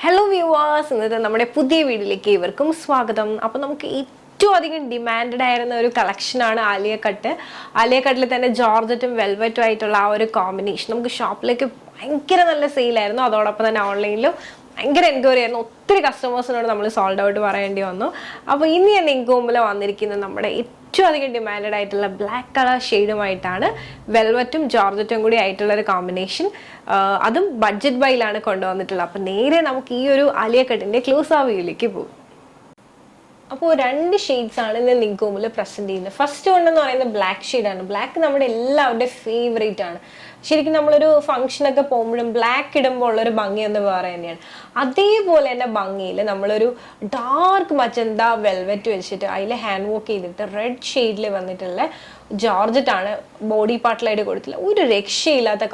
Hello viewers, ഇന്നത്തെ നമ്മുടെ പുതിയ വീഡിയോയിലേക്ക് ഏവർക്കും സ്വാഗതം. അപ്പോൾ നമുക്ക് ഏറ്റവും അധികം ഡിമാൻഡഡ് ആയിരുന്ന ഒരു കളക്ഷനാണ് ആലിയ കട്ട്. ആലിയ കട്ടിൽ തന്നെ ജോർജറ്റും വെൽവെറ്റും ആയിട്ടുള്ള ആ ഒരു കോമ്പിനേഷൻ നമുക്ക് ഷോപ്പിലേക്ക് ഭയങ്കര നല്ല സെയിലായിരുന്നു. അതോടൊപ്പം തന്നെ ഓൺലൈനിലും ഭയങ്കര എൻക്വയറി ആയിരുന്നു. ഒത്തിരി കസ്റ്റമേഴ്സിനോട് നമ്മൾ സോൾഡ് ഔട്ട് പറയേണ്ടി വന്നു. അപ്പോൾ ഇന്ന് ഞാൻ നിങ്ങൾക്ക് മുമ്പിൽ വന്നിരിക്കുന്നത് നമ്മുടെ ഏറ്റവും അധികം ഡിമാൻഡഡ് ആയിട്ടുള്ള ബ്ലാക്ക് കളർ ഷെയ്ഡുമായിട്ടാണ്. വെൽവെറ്റും ജോർജറ്റും കൂടി ആയിട്ടുള്ള ഒരു കോമ്പിനേഷൻ, അതും ബഡ്ജറ്റ് ബൈയിലാണ് കൊണ്ടുവന്നിട്ടുള്ളത്. അപ്പം നേരെ നമുക്ക് ഈ ഒരു ആലിയ കട്ടിൻ്റെ ക്ലോസ് ആ വ്യൂയിലേക്ക് പോകും. അപ്പോൾ രണ്ട് ഷെയ്ഡ്സ് ആണ് ഇന്ന് നിങ്ങൾക്ക് മുമ്പിൽ പ്രസന്റ് ചെയ്യുന്നത്. ഫസ്റ്റ് വൺ എന്ന് പറയുന്നത് ബ്ലാക്ക് ഷെയ്ഡാണ്. ബ്ലാക്ക് നമ്മുടെ എല്ലാവരുടെയും ഫേവറേറ്റ് ആണ്. ശരിക്കും നമ്മളൊരു ഫംഗ്ഷനൊക്കെ പോകുമ്പോഴും ബ്ലാക്ക് ഇടുമ്പോൾ ഉള്ളൊരു ഭംഗി ഒന്ന് വേറെ തന്നെയാണ്. അതേപോലെ തന്നെ ഭംഗിയിൽ നമ്മളൊരു ഡാർക്ക് മജന്ത വെൽവെറ്റ് വെച്ചിട്ട് അതിൽ ഹാൻഡ് വർക്ക് ചെയ്തിട്ട് റെഡ് ഷെയ്ഡിൽ വന്നിട്ടുള്ള ജോർജറ്റാണ് ബോഡി പാർട്ടിലായിട്ട് കൊടുത്തില്ല. ഒരു രക്ഷയില്ലാത്ത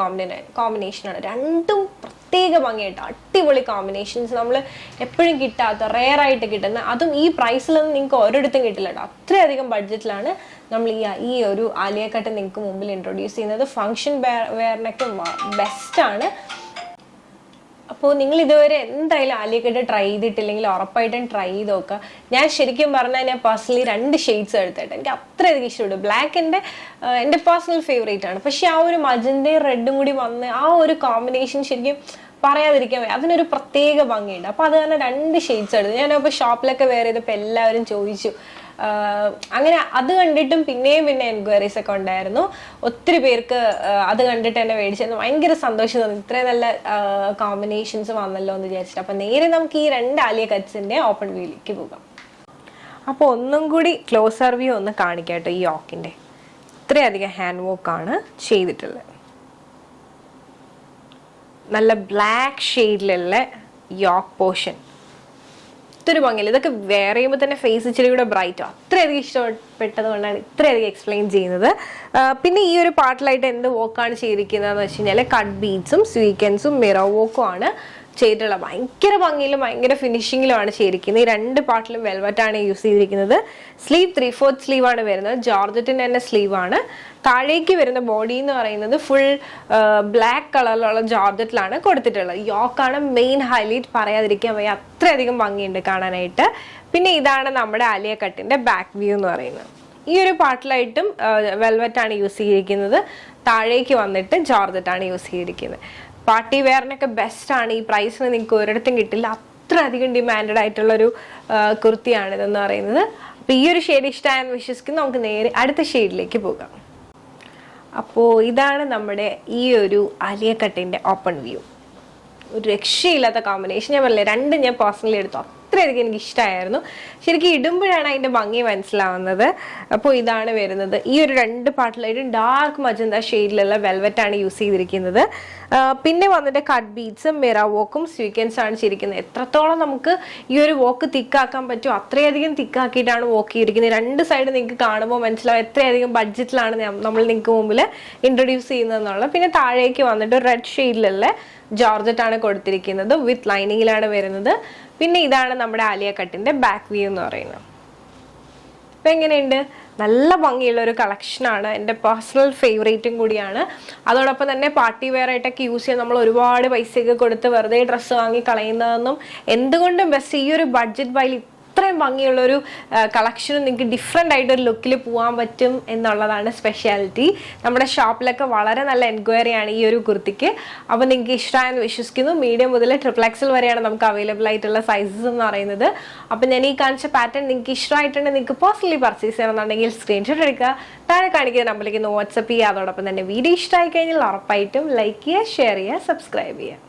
കോമ്പിനേഷനാണ്. രണ്ടും പ്രത്യേക ഭംഗിയായിട്ട് അടിപൊളി കോമ്പിനേഷൻസ്, നമ്മൾ എപ്പോഴും കിട്ടാത്ത റെയറായിട്ട് കിട്ടുന്ന, അതും ഈ പ്രൈസിലൊന്നും നിങ്ങൾക്ക് ഒരിടത്തും കിട്ടില്ല കേട്ടോ. അത്രയധികം ബഡ്ജറ്റിലാണ് നമ്മൾ ഈ ഒരു ആലിയ കട്ട് നിങ്ങൾക്ക് മുമ്പിൽ ഇൻട്രൊഡ്യൂസ് ചെയ്യുന്നത്. ഫംഗ്ഷൻ വെയറിനൊക്കെ ബെസ്റ്റാണ്. അപ്പോൾ നിങ്ങൾ ഇതുവരെ എന്തായാലും ആലിയ കട്ട് ട്രൈ ചെയ്തിട്ടില്ലെങ്കിൽ ഉറപ്പായിട്ടും ട്രൈ ചെയ്ത് നോക്കുക. ഞാൻ ശരിക്കും പറഞ്ഞാൽ ഞാൻ പേഴ്സണലി രണ്ട് ഷെയ്ഡ്സ് എടുത്തിട്ട് എനിക്ക് അത്രയധികം ഇഷ്ടപ്പെട്ടു. ബ്ലാക്ക് എൻ്റെ പേഴ്സണൽ ഫേവറേറ്റ് ആണ്. പക്ഷെ ആ ഒരു മജന്തയും റെഡും കൂടി വന്ന് ആ ഒരു കോമ്പിനേഷൻ ശരിക്കും പറയാതിരിക്കാൻ വയ്യ, അതിനൊരു പ്രത്യേക ഭംഗിയുണ്ട്. അപ്പോൾ അത് കാരണം രണ്ട് ഷെയ്ഡ്സ് എടുത്തു. ഞാനപ്പോൾ ഷോപ്പിലൊക്കെ വെയർ ചെയ്തപ്പോൾ എല്ലാവരും ചോദിച്ചു. അങ്ങനെ അത് കണ്ടിട്ടും പിന്നെയും എൻക്വയറീസ് ഒക്കെ ഉണ്ടായിരുന്നു. ഒത്തിരി പേർക്ക് അത് കണ്ടിട്ട് എന്നെ മേടിച്ചെന്ന് ഭയങ്കര സന്തോഷം തോന്നി. ഇത്രയും നല്ല കോമ്പിനേഷൻസ് വന്നല്ലോ എന്ന് വിചാരിച്ചിട്ട്. അപ്പം നേരെ നമുക്ക് ഈ രണ്ട് ആലിയ കട്ട്സിൻ്റെ ഓപ്പൺ വ്യൂയിലേക്ക് പോകാം. അപ്പോൾ ഒന്നും കൂടി ക്ലോസർ വ്യൂ ഒന്ന് കാണിക്കാട്ടോ. ഈ യോക്കിൻ്റെ ഇത്രയധികം ഹാൻഡ് വർക്കാണ് ചെയ്തിട്ടുള്ളത്. നല്ല ബ്ലാക്ക് ഷെയ്ഡിലുള്ള യോക്ക് പോർഷൻ, ഒത്തിരി ഭംഗിയില്ല. ഇതൊക്കെ വെയർ ചെയ്യുമ്പോൾ തന്നെ ഫേസ് ഇച്ചിരി കൂടെ ബ്രൈറ്റോ. അത്രയധികം ഇഷ്ടപ്പെട്ടത് കൊണ്ടാണ് ഇത്രയധികം എക്സ്പ്ലെയിൻ ചെയ്യുന്നത്. പിന്നെ ഈ ഒരു പാർട്ടിലായിട്ട് എന്ത് വർക്കാണ് ചെയ്തിരിക്കുന്നതെന്ന് വെച്ച് കഴിഞ്ഞാൽ കട്ട് ബീഡ്സും സ്വീക്വൻസും മിറർ വർക്കും ആണ് ചെയ്തിട്ടുള്ളത്. ഭയങ്കര ഭംഗിയിലും ഭയങ്കര ഫിനിഷിങ്ങിലുമാണ് ചെയ്തിരിക്കുന്നത്. ഈ രണ്ട് പാർട്ടിലും വെൽവെറ്റാണ് യൂസ് ചെയ്തിരിക്കുന്നത്. സ്ലീവ് 3/4 സ്ലീവാണ് വരുന്നത്. ജോർജറ്റിൻ്റെ തന്നെ സ്ലീവാണ്. താഴേക്ക് വരുന്ന ബോഡി എന്ന് പറയുന്നത് ഫുൾ ബ്ലാക്ക് കളറിലുള്ള ജോർജറ്റിലാണ് കൊടുത്തിട്ടുള്ളത്. യോക്കാണ് മെയിൻ ഹൈലൈറ്റ്, പറയാതിരിക്കാൻ വയ്യ, അത്രയധികം ഭംഗിയുണ്ട് കാണാനായിട്ട്. പിന്നെ ഇതാണ് നമ്മുടെ ആലിയ കട്ടിൻ്റെ ബാക്ക് വ്യൂ എന്ന് പറയുന്നത്. ഈ ഒരു പാർട്ടിലായിട്ടും വെൽവെറ്റാണ് യൂസ് ചെയ്തിരിക്കുന്നത്. താഴേക്ക് വന്നിട്ട് ജോർജറ്റാണ് യൂസ് ചെയ്തിരിക്കുന്നത്. പാർട്ടി വെയറിനൊക്കെ ബെസ്റ്റാണ്. ഈ പ്രൈസിന് നിങ്ങൾക്ക് ഒരിടത്തും കിട്ടില്ല. അത്രയധികം ഡിമാൻഡഡ് ആയിട്ടുള്ളൊരു കുർത്തിയാണ് ഇതെന്ന് പറയുന്നത്. അപ്പോൾ ഈ ഒരു ഷെയ്ഡ് ഇഷ്ടമായെന്ന് വിശ്വസിക്കുന്നു. നമുക്ക് നേരെ അടുത്ത ഷെയ്ഡിലേക്ക് പോകാം. അപ്പോൾ ഇതാണ് നമ്മുടെ ഈ ഒരു ആലിയ കട്ടിൻ്റെ ഓപ്പൺ വ്യൂ. ഒരു രക്ഷയില്ലാത്ത കോമ്പിനേഷൻ. ഞാൻ പറഞ്ഞില്ലേ, രണ്ടും ഞാൻ പേഴ്സണലി എടുത്തു. അത്രയധികം എനിക്ക് ഇഷ്ടമായിരുന്നു. ശരിക്കും ഇടുമ്പോഴാണ് അതിൻ്റെ ഭംഗി മനസ്സിലാവുന്നത്. അപ്പോൾ ഇതാണ് വരുന്നത്. ഈ ഒരു രണ്ട് പാർട്ടിലായിട്ട് ഡാർക്ക് മജന്ത ഷെയ്ഡിലുള്ള വെൽവെറ്റാണ് യൂസ് ചെയ്തിരിക്കുന്നത്. പിന്നെ വന്നിട്ട് കട്ട് ബീഡ്സും മിറർ വോക്കും സ്വീക്വൻസ് ആണ് ചെയ്തിരിക്കുന്നത്. എത്രത്തോളം നമുക്ക് ഈ ഒരു വോക്ക് തിക്കാക്കാൻ പറ്റുമോ അത്രയധികം തിക്കാക്കിയിട്ടാണ് വോക്ക് ചെയ്തിരിക്കുന്നത്. രണ്ട് സൈഡ് നിങ്ങൾക്ക് കാണുമ്പോൾ മനസ്സിലാവും എത്രയധികം ബഡ്ജറ്റിലാണ് നമ്മൾ നിങ്ങൾക്ക് മുമ്പിൽ ഇൻട്രൊഡ്യൂസ് ചെയ്യുന്നതെന്നുള്ളത്. പിന്നെ താഴേക്ക് വന്നിട്ട് റെഡ് ഷെയ്ഡിലുള്ള ജോർജറ്റാണ് കൊടുത്തിരിക്കുന്നത്. വിത്ത് ലൈനിങ്ങിലാണ് വരുന്നത്. പിന്നെ ഇതാണ് നമ്മുടെ ആലിയ കട്ടിൻ്റെ ബാക്ക് വ്യൂ എന്ന് പറയുന്നത്. ഇപ്പം എങ്ങനെയുണ്ട്? നല്ല ഭംഗിയുള്ള ഒരു കളക്ഷനാണ്. എൻ്റെ പേഴ്സണൽ ഫേവറേറ്റും കൂടിയാണ്. അതോടൊപ്പം തന്നെ പാർട്ടി വെയർ ആയിട്ടൊക്കെ യൂസ് ചെയ്യാൻ നമ്മൾ ഒരുപാട് പൈസയൊക്കെ കൊടുത്ത് വെറുതെ ഡ്രസ്സ് വാങ്ങി കളയുന്നതെന്നും എന്തുകൊണ്ടും ബെസ്റ്റ് ഈ ഒരു ബഡ്ജറ്റ് ബൈയിൽ ഇത്രയും ഭംഗിയുള്ളൊരു കളക്ഷനും നിങ്ങൾക്ക് ഡിഫറെൻ്റ് ആയിട്ടൊരു ലുക്കിൽ പോകാൻ പറ്റും എന്നുള്ളതാണ് സ്പെഷ്യാലിറ്റി. നമ്മുടെ ഷോപ്പിലൊക്കെ വളരെ നല്ല എൻക്വയറിയാണ് ഈ ഒരു കുർത്തിക്ക്. അപ്പോൾ നിങ്ങൾക്ക് ഇഷ്ടമായെന്ന് വിശ്വസിക്കുന്നു. മീഡിയം മുതൽ XXL വരെയാണ് നമുക്ക് അവൈലബിൾ ആയിട്ടുള്ള സൈസസ് എന്ന് പറയുന്നത്. അപ്പോൾ ഞാൻ ഈ കാണിച്ച പാറ്റേൺ നിങ്ങൾക്ക് ഇഷ്ടമായിട്ടുണ്ടെങ്കിൽ നിങ്ങൾക്ക് പേഴ്സണലി പർച്ചേസ് ചെയ്യണമെന്നുണ്ടെങ്കിൽ സ്ക്രീൻഷോട്ട് എടുക്കുക, താഴെ കാണിക്കുന്ന നമ്പറിലേക്ക് വാട്സപ്പ് ചെയ്യുക. അതോടൊപ്പം തന്നെ വീഡിയോ ഇഷ്ടമായി കഴിഞ്ഞാൽ ഉറപ്പായിട്ടും ലൈക്ക് ചെയ്യുക, ഷെയർ ചെയ്യുക, സബ്സ്ക്രൈബ് ചെയ്യുക.